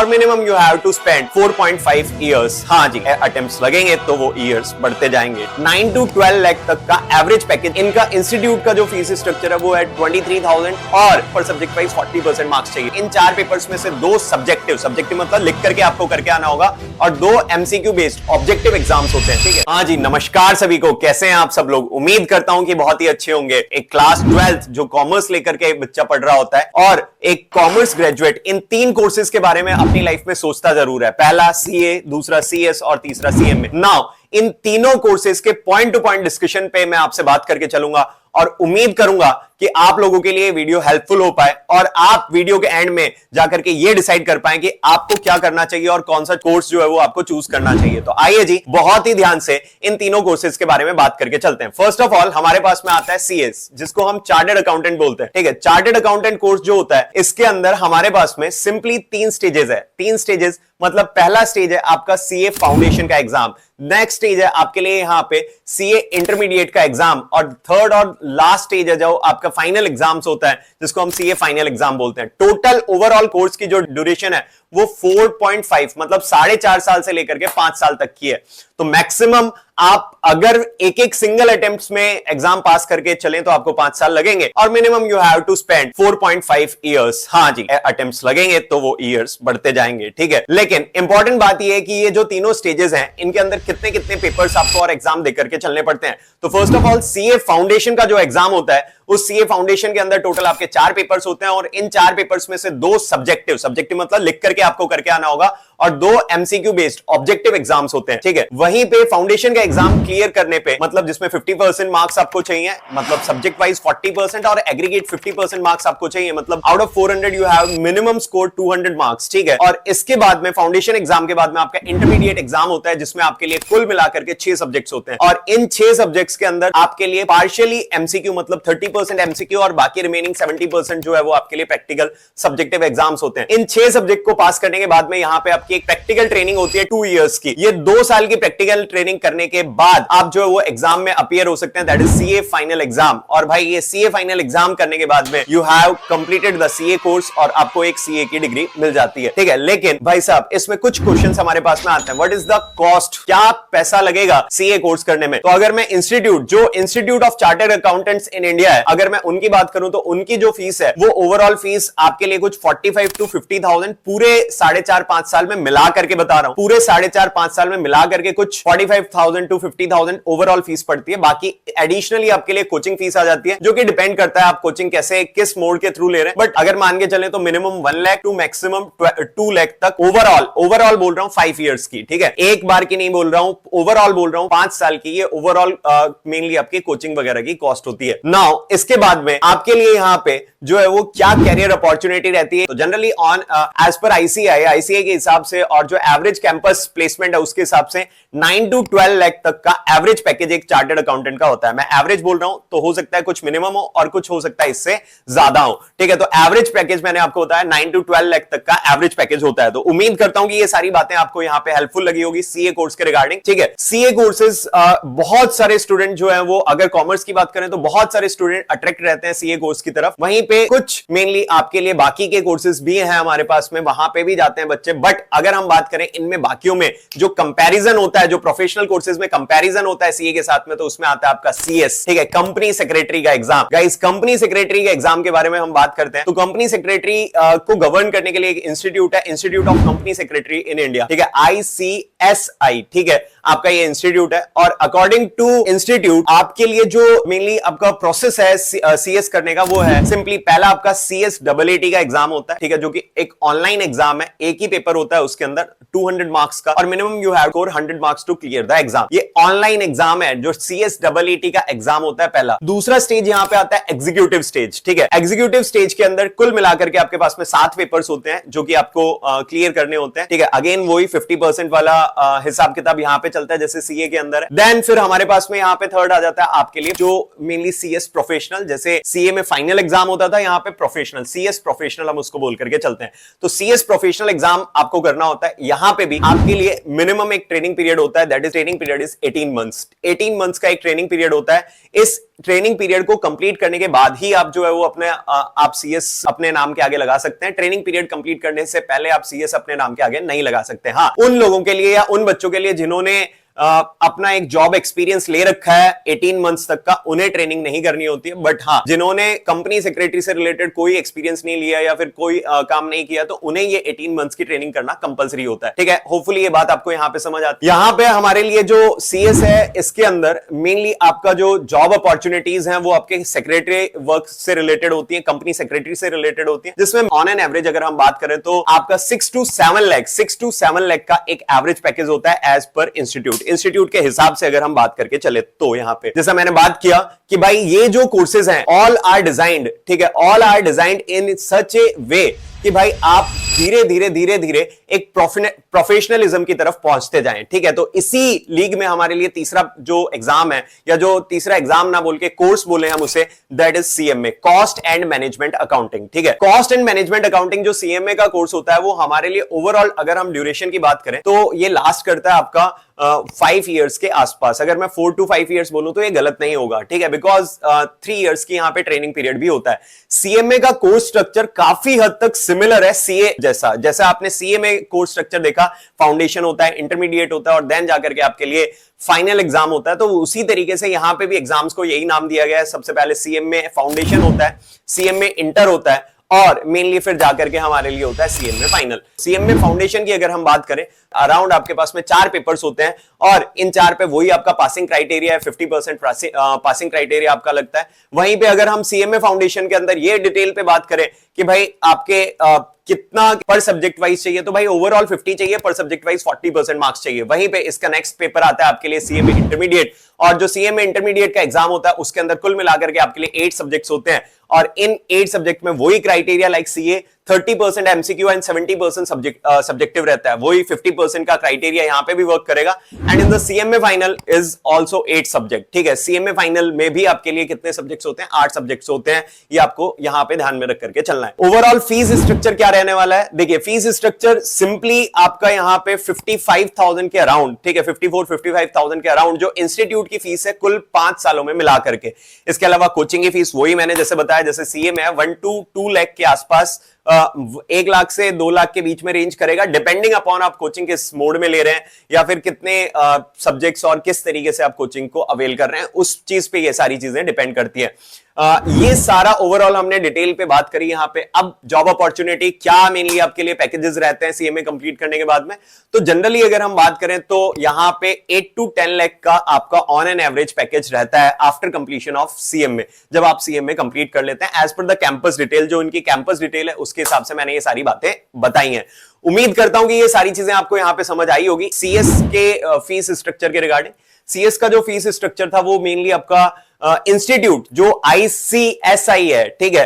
और minimum you have to spend 4.5 years. हाँ जी, अटेम्प्ट्स लगेंगे तो वो इयर्स बढ़ते जाएंगे। 9 to 12 लाख तक का एवरेज पैकेज। इनका इंस्टीट्यूट का जो फीस स्ट्रक्चर है वो है 23,000 और पर सब्जेक्ट वाइज 40% मार्क्स चाहिए। इन 4 पेपर्स में से 2 सब्जेक्टिव मतलब लिख करके आपको करके आना होगा और 2 एमसीक्यू बेस्ड ऑब्जेक्टिव एग्जाम्स होते हैं। ठीक है, हाँ जी, नमस्कार सभी को, कैसे हैं आप सब लोग? उम्मीद करता हूं कि बहुत ही अच्छे होंगे। एक क्लास 12th जो कॉमर्स लेकर के एक बच्चा पढ़ रहा होता है और एक कॉमर्स ग्रेजुएट इन 3 कोर्सेज के बारे में अपनी लाइफ में सोचता जरूर है। पहला सीए, दूसरा सीएस और तीसरा सीएमए। नाउ इन तीनों कोर्सेज के पॉइंट टू पॉइंट डिस्कशन पे मैं आपसे बात करके चलूंगा और उम्मीद करूंगा कि आप लोगों के लिए वीडियो हेल्पफुल हो पाए और आप वीडियो के एंड में जाकर के ये डिसाइड कर पाए कि आपको क्या करना चाहिए और कौन सा कोर्स जो है वो आपको चूज करना चाहिए। तो आइए जी, बहुत ही ध्यान से इन तीनों कोर्सेज के बारे में बात करके चलते हैं। फर्स्ट ऑफ ऑल हमारे पास में आता है सीएस, जिसको हम चार्टर्ड अकाउंटेंट बोलते हैं। ठीक है, चार्टर्ड अकाउंटेंट कोर्स जो होता है इसके अंदर हमारे पास में सिंपली 3 स्टेजेस है। 3 स्टेजेस मतलब पहला स्टेज है आपका सीए फाउंडेशन का एग्जाम, नेक्स्ट स्टेज है आपके लिए यहाँ पे सीए इंटरमीडिएट का एग्जाम और थर्ड और लास्ट स्टेज है जो आपका फाइनल एग्जाम्स होता है जिसको हम सीए फाइनल एग्जाम बोलते हैं। टोटल ओवरऑल कोर्स की जो ड्यूरेशन है वो 4.5 मतलब 4.5 साल से लेकर के 5 साल तक की है। तो मैक्सिमम आप अगर एक सिंगल अटेम्प्ट्स में एग्जाम पास करके चलें तो आपको 5 साल लगेंगे और minimum you have to spend 4.5 years. हाँ जी, अटेम्प्ट्स लगेंगे तो वो इयर्स बढ़ते जाएंगे। ठीक है, लेकिन इंपॉर्टेंट बात यह है कि ये जो तीनों स्टेजेस हैं इनके अंदर कितने कितने पेपर्स आपको और एग्जाम देकर के चलने पड़ते हैं। तो first of all CA foundation का जो एग्जाम होता है उस सीए फाउंडेशन के अंदर टोटल आपके 4 पेपर्स होते हैं और इन 4 पेपर्स में से 2 सब्जेक्टिव मतलब लिख करके आपको करके आना होगा और 2 एमसीक्यू बेस्ड ऑब्जेक्टिव एग्जाम्स होते हैं। ठीक है, वहीं पे फाउंडेशन का एग्जाम क्लियर करने पे मतलब जिसमें 50% मार्क्स आपको चाहिए, मतलब सब्जेक्ट वाइज 40% और एग्रीगेट 50% मार्क्स आपको चाहिए, मतलब out of 400 you have minimum score 200 marks. ठीक है, और इसके बाद में फाउंडेशन एग्जाम के बाद में आपका इंटरमीडिएट एग्जाम होता है जिसमें आपके लिए कुल मिलाकर के 6 सब्जेक्ट्स होते हैं और इन 6 सब्जेक्ट्स के अंदर आपके लिए पार्शियली एमसीक्यू मतलब 30% एमसीक्यू और बाकी रिमेनिंग 70% जो है वो आपके लिए प्रैक्टिकल सब्जेक्टिव एग्जाम्स होते हैं। इन 6 सब्जेक्ट को पास करने के बाद में यहाँ पे आपकी एक प्रैक्टिकल ट्रेनिंग होती है 2 इयर्स की। ये 2 साल की प्रैक्टिकल ट्रेनिंग करने के बाद आप जो है वो एग्जाम में अपीयर हो सकते हैं, that is CA final exam. और भाई ये सीए फाइनल एग्जाम करने के बाद में you have completed the CA course और आपको एक सीए की डिग्री मिल जाती है। ठीक है, लेकिन भाई साहब इसमें कुछ क्वेश्चंस हमारे पास में आते हैं। What is the cost? क्या पैसा लगेगा सीए कोर्स करने में? तो अगर मैं institute of chartered accountants in India है, अगर मैं उनकी बात करूं तो उनकी जो फीस है वो ओवरऑल फीस आपके लिए कुछ 45 to 50,000 पूरे 4.5-5 साल में मिला करके बता रहा हूं, पूरे 4.5-5 साल में मिला करके कुछ 45,000 to 50,000 ओवरऑल फीस पड़ती है। बाकी एडिशनली आपके लिए कोचिंग फीस आ जाती है जो कि डिपेंड करता है आप कोचिंग कैसे किस मोड के थ्रू ले रहे हैं। बट अगर मान के चले तो minimum 1 lakh to maximum 2 lakh तक ओवरऑल बोल रहा हूं 5 इयर्स की। ठीक है, एक बार की नहीं बोल रहा हूं, ओवरऑल बोल रहा हूं 5 साल की। ये ओवरऑल मेनली आपकी कोचिंग वगैरह की कॉस्ट होती है। नाउ इसके बाद में आपके लिए यहाँ पे जो है वो क्या कैरियर अपॉर्चुनिटी रहती है। तो जनरली ऑन एज पर आईसीआई के हिसाब से और जो एवरेज कैंपस प्लेसमेंट है उसके हिसाब से 9 to 12 लाख तक का एवरेज पैकेज एक चार्टर्ड अकाउंटेंट का होता है। मैं एवरेज बोल रहा हूं तो हो सकता है कुछ मिनिमम हो और कुछ हो सकता है इससे ज्यादा हो। ठीक है, तो एवरेज पैकेज मैंने आपको बताया 9 to 12 लाख तक का एवरेज पैकेज होता है। तो उम्मीद करता हूं कि ये सारी बातें आपको यहाँ पे हेल्पफुल लगी होगी सीए कोर्स के रिगार्डिंग। ठीक है, सीए कोर्सेज बहुत सारे स्टूडेंट जो है वो अगर कॉमर्स की बात करें तो बहुत सारे स्टूडेंट अट्रैक्ट रहते हैं सीए कोर्स की तरफ। वहीं पे कुछ मेनली आपके लिए बाकी के कोर्सेज भी हैं हमारे पास में, वहां पे भी जाते हैं बच्चे। बट अगर हम बात करें इनमें बाकियों में जो कंपैरिजन होता है, जो प्रोफेशनल कोर्सेज में कंपैरिजन होता है सीए के साथ में, तो उसमें आता है आपका सीएस। ठीक है, कंपनी सेक्रेटरी का एग्जाम। गाइस कंपनी सेक्रेटरी के एग्जाम के बारे में हम बात करते हैं तो कंपनी सेक्रेटरी को गवर्न करने के लिए एक इंस्टीट्यूट है, institute of company secretary in India. ठीक है, ICSI। ठीक है, आपका ये इंस्टीट्यूट है और अकॉर्डिंग टू इंस्टीट्यूट आपके लिए जो मेनली आपका प्रोसेस है सीएस करने का वो है सिंपली पहला आपका CSAAT का एग्जाम होता है। ठीक है, जो कि एक ऑनलाइन एग्जाम है, एक ही पेपर होता है उसके अंदर 200 मार्क्स का और minimum you have score 100 marks to clear the exam. ये ऑनलाइन एग्जाम है जो CSAAT का एग्जाम होता है पहला। दूसरा स्टेज यहाँ पे आता है एग्जीक्यूटिव स्टेज। ठीक है, एग्जीक्यूटिव स्टेज के अंदर कुल मिलाकर के आपके पास में 7 पेपर्स होते हैं जो कि आपको क्लियर करने होते हैं। ठीक है, अगेन वही 50% वाला हिसाब किताब यहाँ पे चलता है जैसे सीए के अंदर है। देन फिर हमारे पास में यहाँ पे थर्ड आ जाता है आपके लिए जो मेनली सीएस प्रोफेशनल, जैसे सीए में फाइनल एग्जाम होता था, यहाँ पे प्रोफेशनल सीएस प्रोफेशनल हम उसको बोल करके चलते हैं। तो सीएस प्रोफेशनल एग्जाम आपको करना होता है। यहाँ पे भी आपके लिए मिनिमम एक ट्रेनिंग पीरियड होता है, that is training period is 18 months. 18 months का एक ट्रेनिंग पीरियड होता है। इस ट्रेनिंग पीरियड को कंप्लीट करने के बाद ही आप जो है वो अपने आप सीएस अपने नाम के आगे लगा सकते हैं। ट्रेनिंग पीरियड कंप्लीट करने से पहले आप सीएस अपने नाम के आगे नहीं लगा सकते। हाँ, उन लोगों के लिए या उन बच्चों के लिए जिन्होंने अपना एक जॉब एक्सपीरियंस ले रखा है 18 मंथ्स तक का, उन्हें ट्रेनिंग नहीं करनी होती है। बट हाँ, जिन्होंने कंपनी सेक्रेटरी से रिलेटेड कोई एक्सपीरियंस नहीं लिया या फिर कोई काम नहीं किया, तो उन्हें ये 18 मंथ्स की ट्रेनिंग करना कंपलसरी होता है। ठीक है, होपफुली ये बात आपको यहां पे समझ आती है। यहां पे हमारे लिए जो सीएस है, इसके अंदर मेनली आपका जो जॉब अपॉर्चुनिटीज है वो आपके सेक्रेटरी वर्क से रिलेटेड होती है, कंपनी सेक्रेटरी से रिलेटेड होती है, जिसमें ऑन एन एवरेज अगर हम बात करें तो आपका 6 to 7 लाख का एक एवरेज पैकेज होता है एज पर इंस्टीट्यूट के हिसाब से अगर हम बात करके चले तो। यहां पे जैसा मैंने बात किया कि भाई ये जो कोर्सेज हैं ऑल आर डिजाइंड, ठीक है, ऑल आर डिजाइंड इन सच ए वे कि भाई आप धीरे धीरे एक प्रोफेशनलिज्म की तरफ पहुंचते जाएं। ठीक है, तो इसी लीग में हमारे लिए तीसरा जो एग्जाम है, या जो तीसरा एग्जाम ना बोल के कोर्स बोले हम उसे, that is CMA, cost and management accounting. ठीक है, कॉस्ट एंड मैनेजमेंट अकाउंटिंग जो सीएमए का कोर्स होता है वो हमारे लिए ओवरऑल अगर हम ड्यूरेशन की बात करें तो ये लास्ट करता है आपका 5 इयर्स के आसपास। अगर मैं 4 to 5 इयर्स बोलूं तो ये गलत नहीं होगा। ठीक है, बिकॉज 3 इयर्स की यहां पे ट्रेनिंग पीरियड भी होता है। सीएमए का कोर्स स्ट्रक्चर काफी हद तक सिमिलर है सीए जैसा। जैसा आपने सीए में कोर्स स्ट्रक्चर देखा, फाउंडेशन होता है, इंटरमीडिएट होता है और देन जाकर के आपके लिए फाइनल एग्जाम होता है, तो उसी तरीके से यहां पे भी एग्जाम्स को यही नाम दिया गया है। सबसे पहले सीएम में फाउंडेशन होता है, सीएम में इंटर होता है और मेनली फिर जाकर के हमारे लिए होता है सीएम में फाइनल। सीएम में फाउंडेशन की अगर हम बात करें, अराउंड आपके पास में 4 पेपर्स होते हैं और इन 4 पे वही आपका पासिंग क्राइटेरिया है, 50% पासिंग क्राइटेरिया आपका लगता है। वहीं पे अगर हम सीएमए फाउंडेशन के अंदर ये डिटेल पे बात करें कि भाई आपके कितना पर सब्जेक्ट वाइज चाहिए, तो भाई ओवरऑल 50 चाहिए, पर सब्जेक्ट वाइज 40% मार्क्स चाहिए। वहीं पे इसका नेक्स्ट पेपर आता है आपके लिए सीएमए इंटरमीडिएट, और जो सीएमए इंटरमीडिएट का एग्जाम होता है उसके अंदर कुल मिलाकर के आपके लिए 8 सब्जेक्ट्स होते हैं और इन 8 सब्जेक्ट में वही criteria like CA, 30% MCQ and 70% subjective रहता है। वही 50% का क्राइटेरिया यहां पे भी वर्क करेगा। And in the CMA final is also 8 subject. ठीक है, सीएमए फाइनल में भी आपके लिए कितने सब्जेक्ट्स होते हैं? 8 सब्जेक्ट्स होते हैं। ये आपको यहां पे ध्यान में रख करके चलना है। ओवरऑल फीस स्ट्रक्चर क्या रहने वाला है? देखिए, फीस स्ट्रक्चर सिंपली आपका यहां पे 55,000 के अराउंड, ठीक है, 54-55,000 के अराउंड जो इंस्टीट्यूट की फीस है कुल 5 सालों में मिला करके। इसके अलावा कोचिंग की फीस वही मैंने जैसे बताया, जैसे सीए में है 1 to 2 लाख के आसपास, 1 लाख से 2 लाख के बीच में रेंज करेगा, डिपेंडिंग अपॉन आप कोचिंग किस मोड में ले रहे हैं या फिर कितने सब्जेक्ट्स और किस तरीके से आप कोचिंग को अवेल कर रहे हैं, उस चीज पे ये सारी चीजें डिपेंड करती है। ये सारा ओवरऑल हमने डिटेल पे बात करी यहां पे। अब जॉब अपॉर्चुनिटी क्या मेनली आपके लिए पैकेजेस रहते हैं सीएमए कंप्लीट करने के बाद में, तो जनरली अगर हम बात करें तो यहां पे 8 to 10 लाख का आपका ऑन एन एवरेज पैकेज रहता है आफ्टर कंप्लीशन ऑफ सीएमए, जब आप सीएमए कंप्लीट कर लेते हैं as per the campus detail. जो इनकी कैंपस डिटेल है उसके हिसाब से मैंने ये सारी बातें बताई हैं। उम्मीद करता हूं कि ये सारी चीजें आपको यहां पे समझ आई होगी। सीएस के फीस स्ट्रक्चर के रिगार्डिंग, सीएस का जो फीस स्ट्रक्चर था वो मेनली आपका इंस्टीट्यूट जो आईसीएसआई है, ठीक है,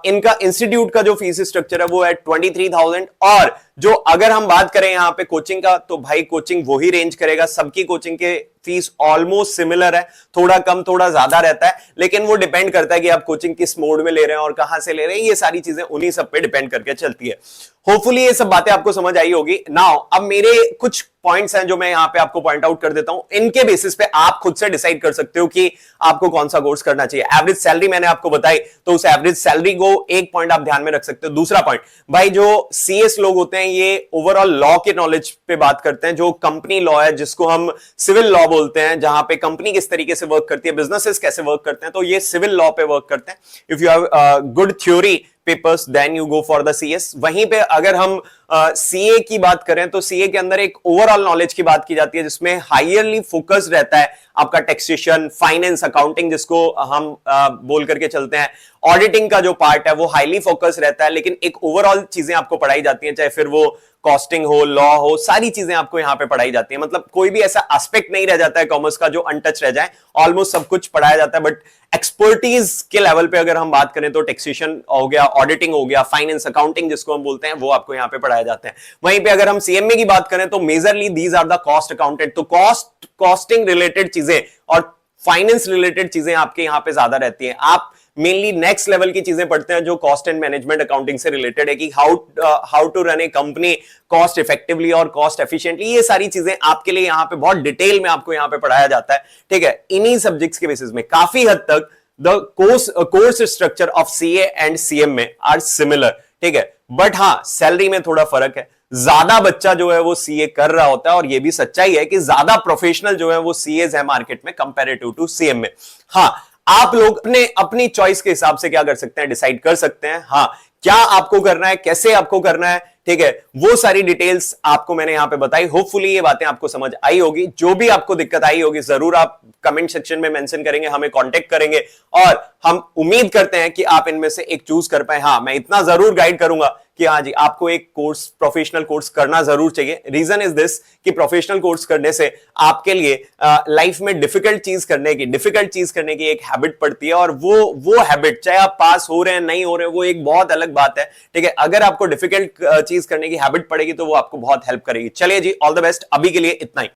इनका इंस्टीट्यूट का जो फीस स्ट्रक्चर है वो है 23,000। और जो अगर हम बात करें यहां पे कोचिंग का, तो भाई कोचिंग वही रेंज करेगा। सबकी कोचिंग के फीस ऑलमोस्ट सिमिलर है, थोड़ा कम थोड़ा ज्यादा रहता है, लेकिन वो डिपेंड करता है कि आप कोचिंग किस मोड में ले रहे हैं और कहां से ले रहे हैं। ये सारी चीजें उन्हीं सब पे डिपेंड करके चलती है। होपफुली ये सब बातें आपको समझ आई होगी। नाउ अब मेरे कुछ पॉइंट्स हैं जो मैं यहां पे आपको पॉइंट आउट कर देता हूं। इनके बेसिस पे आप खुद से डिसाइड कर सकते हो कि आपको कौन सा कोर्स करना चाहिए। एवरेज सैलरी मैंने आपको बताई, तो उस एवरेज सैलरी को एक पॉइंट आप ध्यान में रख सकते हो। दूसरा पॉइंट, भाई जो सीएस लोग होते हैं ये ओवरऑल लॉ के नॉलेज पे बात करते हैं। जो कंपनी लॉ है, जिसको हम सिविल लॉ बोलते हैं, जहां पे कंपनी किस तरीके से वर्क करती है, बिजनेसेस कैसे वर्क करते हैं, तो ये सिविल लॉ पे वर्क करते हैं। If you have good theory papers then you go for the CS. वहीं पे अगर हम सीए की बात करें तो सीए के अंदर एक ओवरऑल नॉलेज की बात की जाती है, जिसमें हाईयरली फोकस रहता है आपका टैक्सेशन, फाइनेंस, अकाउंटिंग जिसको हम बोल करके चलते हैं। ऑडिटिंग का जो पार्ट है वो हाईली फोकस रहता है, लेकिन एक ओवरऑल चीजें आपको पढ़ाई जाती हैं, चाहे फिर वो कॉस्टिंग हो, लॉ हो, सारी चीजें आपको यहां पे पढ़ाई जाती है। मतलब कोई भी ऐसा एस्पेक्ट नहीं रह जाता है कॉमर्स का जो अनटच रह जाए, ऑलमोस्ट सब कुछ पढ़ाया जाता है। बट एक्सपर्टीज के लेवल पे अगर हम बात करें तो टैक्सेशन हो गया, ऑडिटिंग हो गया, फाइनेंस, अकाउंटिंग जिसको हम बोलते हैं, वो आपको यहां पे पढ़ाए जाते हैं। वहीं पे अगर हम सीएमए की बात करें तो majorly these are the cost accountant, तो कॉस्टिंग रिलेटेड चीजें और फाइनेंस रिलेटेड चीजें आपके यहां पे ज्यादा रहती हैं। आप मेनली नेक्स्ट लेवल की चीजें पढ़ते हैं जो कॉस्ट एंड मैनेजमेंट अकाउंटिंग से रिलेटेड है कि how to run a company cost effectively और कॉस्ट एफिशिएंटली। ये सारी चीजें आपके लिए यहाँ पे बहुत डिटेल में आपको यहाँ पे पढ़ाया जाता है, ठीक है। इन्हीं सब्जेक्ट्स के बेसिस में काफी हद तक the course structure of CA and CM में आर सिमिलर, ठीक है। बट हाँ, सैलरी में थोड़ा फर्क है। ज्यादा बच्चा जो है वो सीए कर रहा होता है, और ये भी सच्चाई है कि ज्यादा प्रोफेशनल जो है वो सीएस है मार्केट में कंपैरेटिव टू सीएम में। हाँ, आप लोग अपनी चॉइस के हिसाब से क्या कर सकते हैं, डिसाइड कर सकते हैं, हाँ, क्या आपको करना है, कैसे आपको करना है, ठीक है। वो सारी डिटेल्स आपको मैंने यहां पे बताई। होपफुली ये बातें आपको समझ आई होगी। जो भी आपको दिक्कत आई होगी जरूर आप कमेंट सेक्शन में मेंशन करेंगे, हमें कांटेक्ट करेंगे, और हम उम्मीद करते हैं कि आप इनमें से एक चूज कर पाए। हाँ, मैं इतना जरूर गाइड करूंगा कि हाँ जी, आपको एक कोर्स, प्रोफेशनल कोर्स करना जरूर चाहिए। रीजन इज दिस कि प्रोफेशनल कोर्स करने से आपके लिए लाइफ में डिफिकल्ट चीज करने की एक हैबिट पड़ती है, और वो हैबिट, चाहे आप पास हो रहे हैं नहीं हो रहे हैं, वो एक बहुत अलग बात है, ठीक है। अगर आपको डिफिकल्ट चीज करने की हैबिट पड़ेगी तो वो आपको बहुत हेल्प करेगी। चलिए जी, ऑल द बेस्ट। अभी के लिए इतना ही।